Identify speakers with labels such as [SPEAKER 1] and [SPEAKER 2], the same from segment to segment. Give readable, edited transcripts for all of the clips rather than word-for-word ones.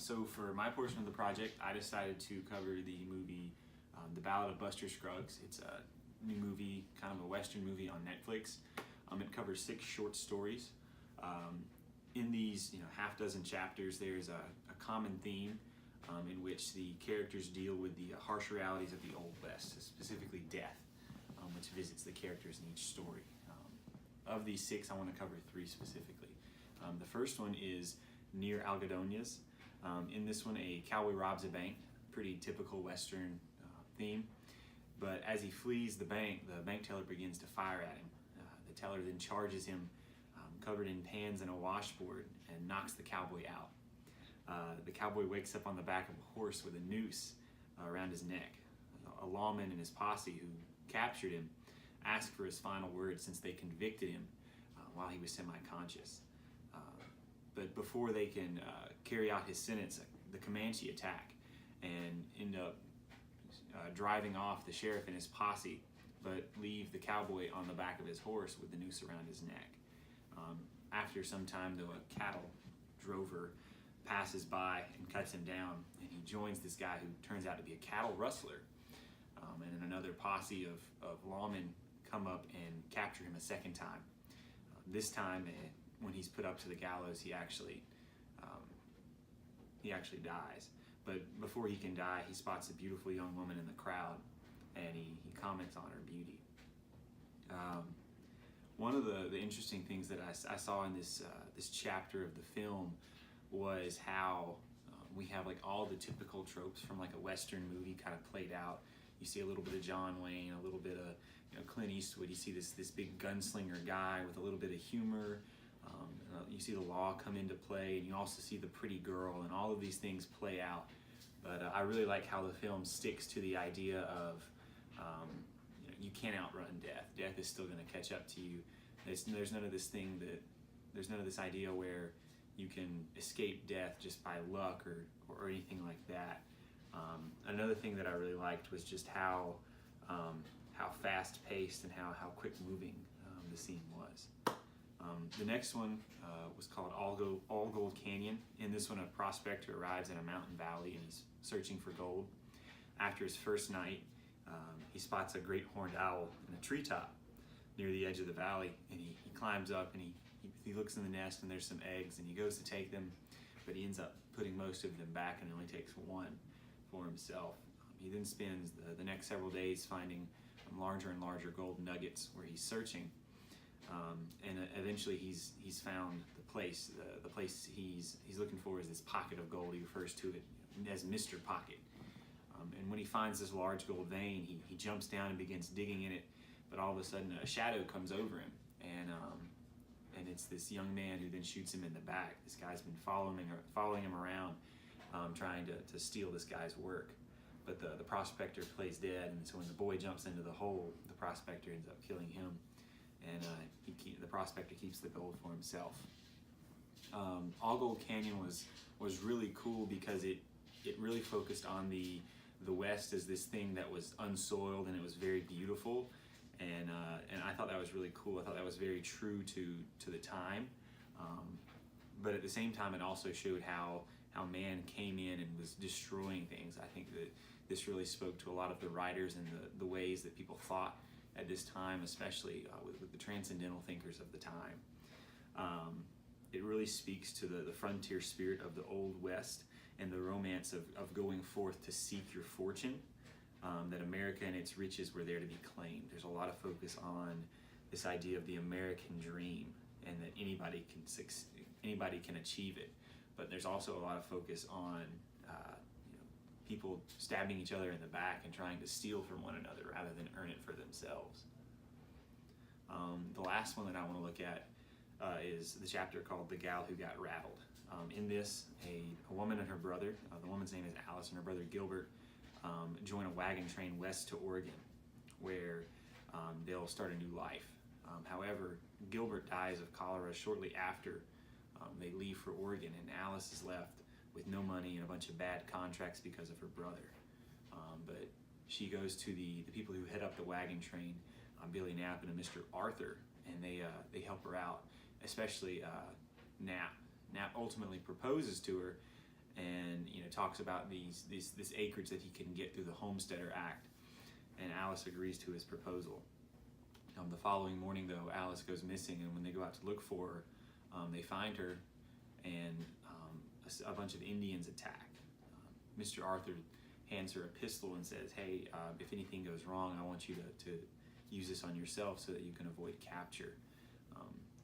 [SPEAKER 1] So for my portion of the project, I decided to cover the movie The Ballad of Buster Scruggs. It's a new movie, kind of a Western movie on Netflix. It covers 6 short stories. In these half dozen chapters, there's a common theme in which the characters deal with the harsh realities of the Old West, specifically death, which visits the characters in each story. Of these 6, I want to cover 3 specifically. The first one is Near Algodonias. In this one, a cowboy robs a bank, pretty typical Western theme. But as he flees the bank teller begins to fire at him. The teller then charges him covered in pans and a washboard and knocks the cowboy out. The cowboy wakes up on the back of a horse with a noose around his neck. A lawman and his posse who captured him asked for his final words since they convicted him while he was semi-conscious. But before they can carry out his sentence, the Comanche attack and end up driving off the sheriff and his posse, but leave the cowboy on the back of his horse with the noose around his neck. After some time, though, a cattle drover passes by and cuts him down, and he joins this guy who turns out to be a cattle rustler. And another posse of lawmen come up and capture him a second time. This time, when he's put up to the gallows, he actually dies. But before he can die, he spots a beautiful young woman in the crowd, and he comments on her beauty. One of the interesting things that I saw in this chapter of the film was how we have like all the typical tropes from like a Western movie kind of played out. You see a little bit of John Wayne, a little bit of Clint Eastwood. You see this big gunslinger guy with a little bit of humor. You see the law come into play, and you also see the pretty girl, and all of these things play out. But I really like how the film sticks to the idea of you can't outrun death. Death is still going to catch up to you. There's none of this thing there's none of this idea where you can escape death just by luck or anything like that. Another thing that I really liked was just how fast-paced and how quick-moving the scene was. The next one was called All Gold Canyon. In this one, a prospector arrives in a mountain valley and he's searching for gold. After his first night, he spots a great horned owl in a treetop near the edge of the valley, and he climbs up and he looks in the nest, and there's some eggs, and he goes to take them, but he ends up putting most of them back and only takes one for himself. He then spends the next several days finding larger and larger gold nuggets where he's searching, and eventually he's found the place. The place he's looking for is this pocket of gold. He refers to it as Mr. Pocket. And when he finds this large gold vein, he jumps down and begins digging in it, but all of a sudden a shadow comes over him, and it's this young man who then shoots him in the back. This guy's been following him around, trying to steal this guy's work. But the prospector plays dead, and so when the boy jumps into the hole, the prospector ends up killing him, and the prospector keeps the gold for himself. All Gold Canyon was really cool because it really focused on the West as this thing that was unsoiled, and it was very beautiful, and I thought that was really cool. I thought that was very true to the time, but at the same time, it also showed how man came in and was destroying things. I think that this really spoke to a lot of the writers and the ways that people thought at this time, especially with the transcendental thinkers of the time. It really speaks to the frontier spirit of the Old West and the romance of going forth to seek your fortune, that America and its riches were there to be claimed. There's a lot of focus on this idea of the American dream and that anybody can achieve it. But there's also a lot of focus on people stabbing each other in the back and trying to steal from one another rather than earn it for themselves. The last one that I want to look at is the chapter called The Gal Who Got Rattled. In this, a woman and her brother, the woman's name is Alice, and her brother Gilbert, join a wagon train west to Oregon, where they'll start a new life. However, Gilbert dies of cholera shortly after they leave for Oregon, and Alice is left with no money and a bunch of bad contracts because of her brother. But she goes to the people who head up the wagon train, Billy Knapp and Mr. Arthur, and they help her out, especially Knapp. Knapp ultimately proposes to her, and talks about this acreage that he can get through the Homesteader Act, and Alice agrees to his proposal. The following morning, though, Alice goes missing, and when they go out to look for her, they find her, and a bunch of Indians attack. Mr. Arthur hands her a pistol and says, "Hey, if anything goes wrong, I want you to use this on yourself so that you can avoid capture."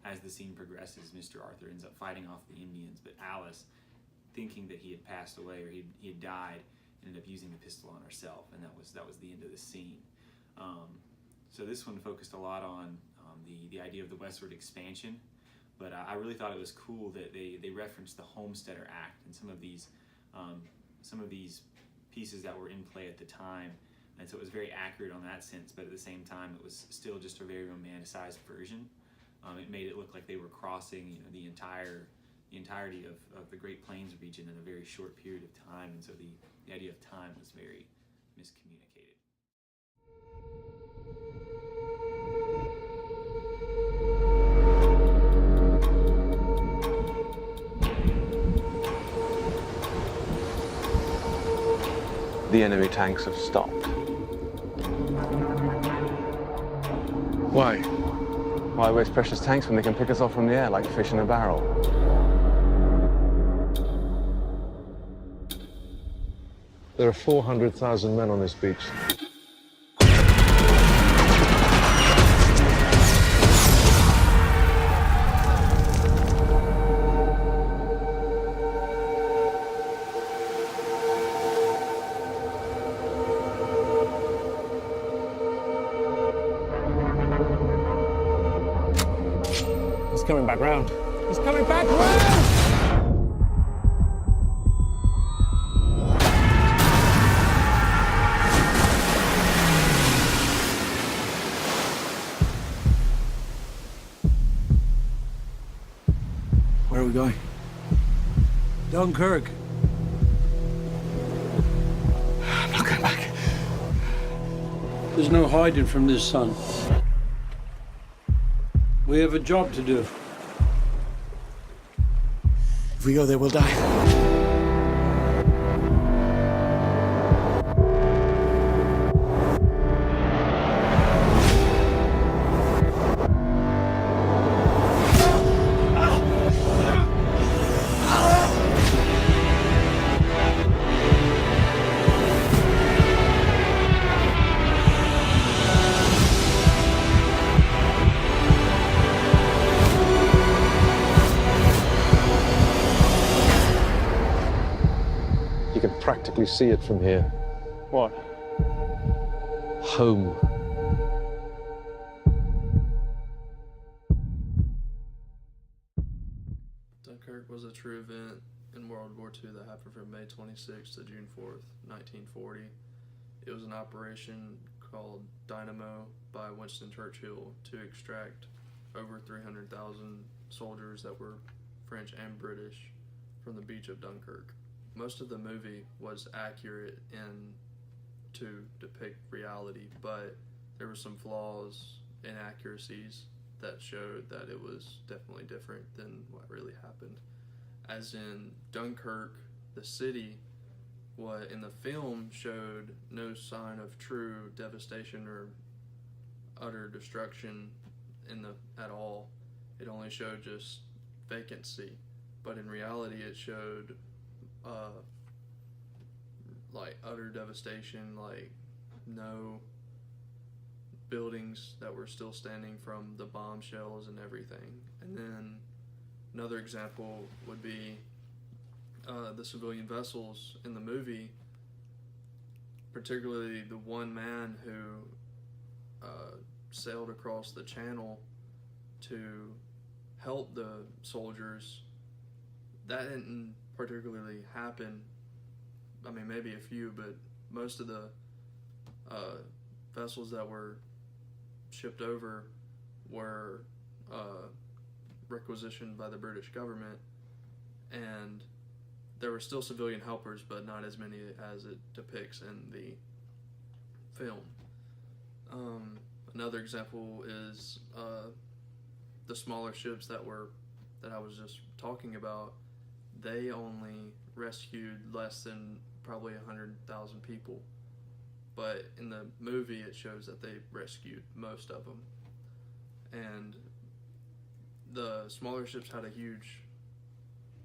[SPEAKER 1] As the scene progresses, Mr. Arthur ends up fighting off the Indians, but Alice, thinking that he had passed away or he had died, ended up using the pistol on herself, and that was the end of the scene. So this one focused a lot on the idea of the westward expansion, but I really thought it was cool that they referenced the Homesteader Act and some of these pieces that were in play at the time, and so it was very accurate on that sense, but at the same time it was still just a very romanticized version. It made it look like they were crossing the entirety of the Great Plains region in a very short period of time, and so the idea of time was very miscommunicated.
[SPEAKER 2] The enemy tanks have stopped.
[SPEAKER 3] Why?
[SPEAKER 2] Why waste precious tanks when they can pick us off from the air like fish in a barrel?
[SPEAKER 3] There are 400,000 men on this beach.
[SPEAKER 4] He's coming back round. He's coming back round!
[SPEAKER 5] Where are we going?
[SPEAKER 4] Dunkirk.
[SPEAKER 5] I'm not going back.
[SPEAKER 6] There's no hiding from this, son. We have a job to do.
[SPEAKER 5] If we go there, we'll die.
[SPEAKER 3] You can practically see it from here.
[SPEAKER 4] What?
[SPEAKER 3] Home.
[SPEAKER 7] Dunkirk was a true event in World War II that happened from May 26th to June 4th, 1940. It was an operation called Dynamo by Winston Churchill to extract over 300,000 soldiers that were French and British from the beach of Dunkirk. Most of the movie was accurate to depict reality, but there were some flaws, inaccuracies that showed that it was definitely different than what really happened. As in Dunkirk, the city, what in the film showed no sign of true devastation or utter destruction at all. It only showed just vacancy, but in reality it showed like utter devastation, like no buildings that were still standing from the bomb shells and everything. And then another example would be the civilian vessels in the movie, particularly the one man who sailed across the channel to help the soldiers. That didn't particularly happen. I mean, maybe a few, but most of the vessels that were shipped over were requisitioned by the British government, and there were still civilian helpers, but not as many as it depicts in the film. Another example is the smaller ships that I was just talking about. They only rescued less than probably 100,000 people. But in the movie, it shows that they rescued most of them. And the smaller ships had a huge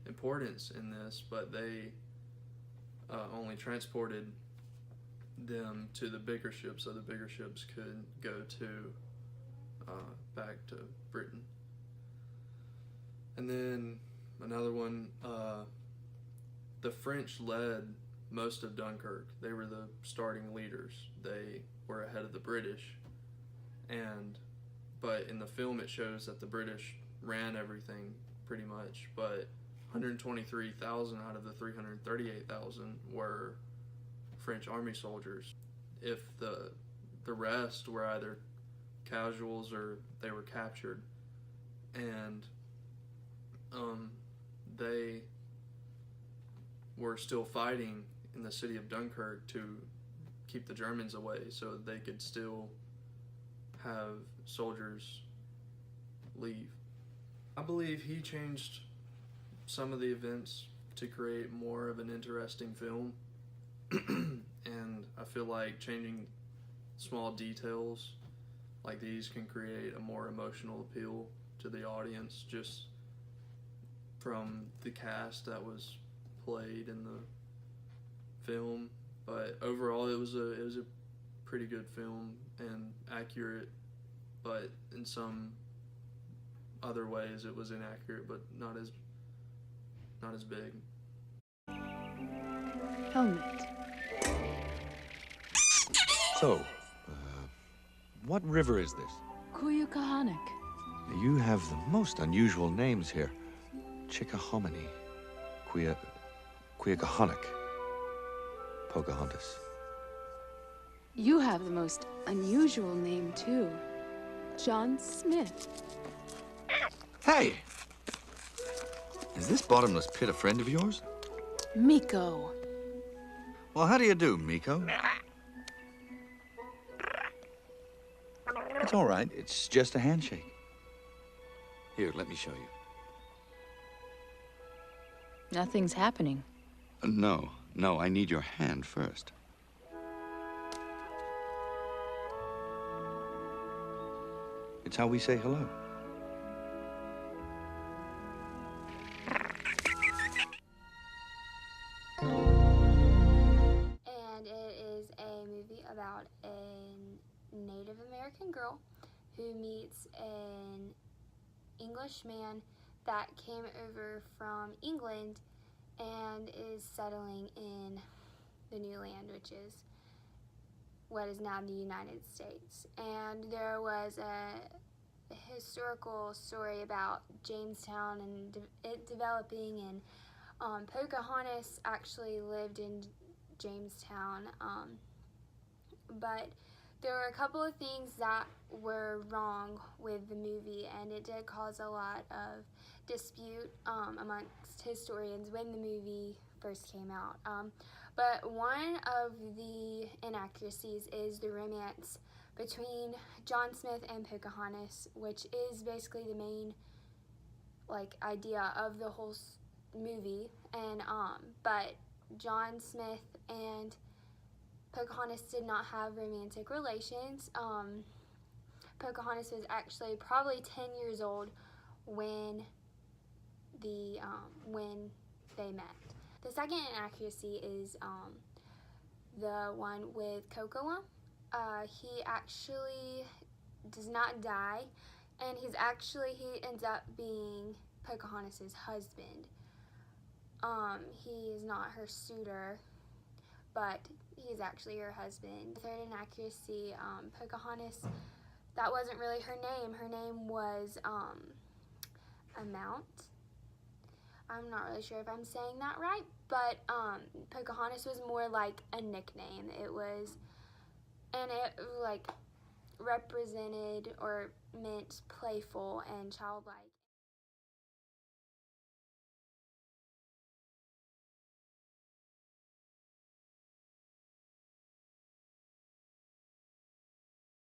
[SPEAKER 7] importance in this, but they only transported them to the bigger ships, so the bigger ships could go to back to Britain. And then another one, the French led most of Dunkirk. They were the starting leaders. They were ahead of the British. But in the film it shows that the British ran everything pretty much, but 123,000 out of the 338,000 were French army soldiers. If the rest were either casuals or they were captured, and they were still fighting in the city of Dunkirk to keep the Germans away so they could still have soldiers leave. I believe he changed some of the events to create more of an interesting film. And I feel like changing small details like these can create a more emotional appeal to the audience just from the cast that was played in the film. But overall it was a pretty good film and accurate, but in some other ways it was inaccurate, but not as big.
[SPEAKER 8] Helmet.
[SPEAKER 9] So, what river is this?
[SPEAKER 8] Kuyukahanak.
[SPEAKER 9] You have the most unusual names here. Chickahominy, Queagahonik, Pocahontas.
[SPEAKER 8] You have the most unusual name, too. John Smith.
[SPEAKER 9] Hey! Is this bottomless pit a friend of yours?
[SPEAKER 8] Miko.
[SPEAKER 9] Well, how do you do, Miko? It's all right. It's just a handshake. Here, let me show you.
[SPEAKER 8] Nothing's happening.
[SPEAKER 9] No, I need your hand first. It's how we say hello.
[SPEAKER 10] And it is a movie about a Native American girl who meets an English man that came over from England and is settling in the new land, which is what is now the United States. And there was a historical story about Jamestown and it developing, and Pocahontas actually lived in Jamestown, but there were a couple of things that were wrong with the movie, and it did cause a lot of dispute amongst historians when the movie first came out. But one of the inaccuracies is the romance between John Smith and Pocahontas, which is basically the main idea of the whole movie. And but John Smith and Pocahontas did not have romantic relations. Pocahontas was actually probably 10 years old when they met. The second inaccuracy is the one with Kocoa. He actually does not die, and he ends up being Pocahontas' husband. He is not her suitor, but he's actually her husband. The third inaccuracy, Pocahontas, that wasn't really her name. Her name was Amount. I'm not really sure if I'm saying that right, but Pocahontas was more like a nickname. It represented or meant playful and childlike.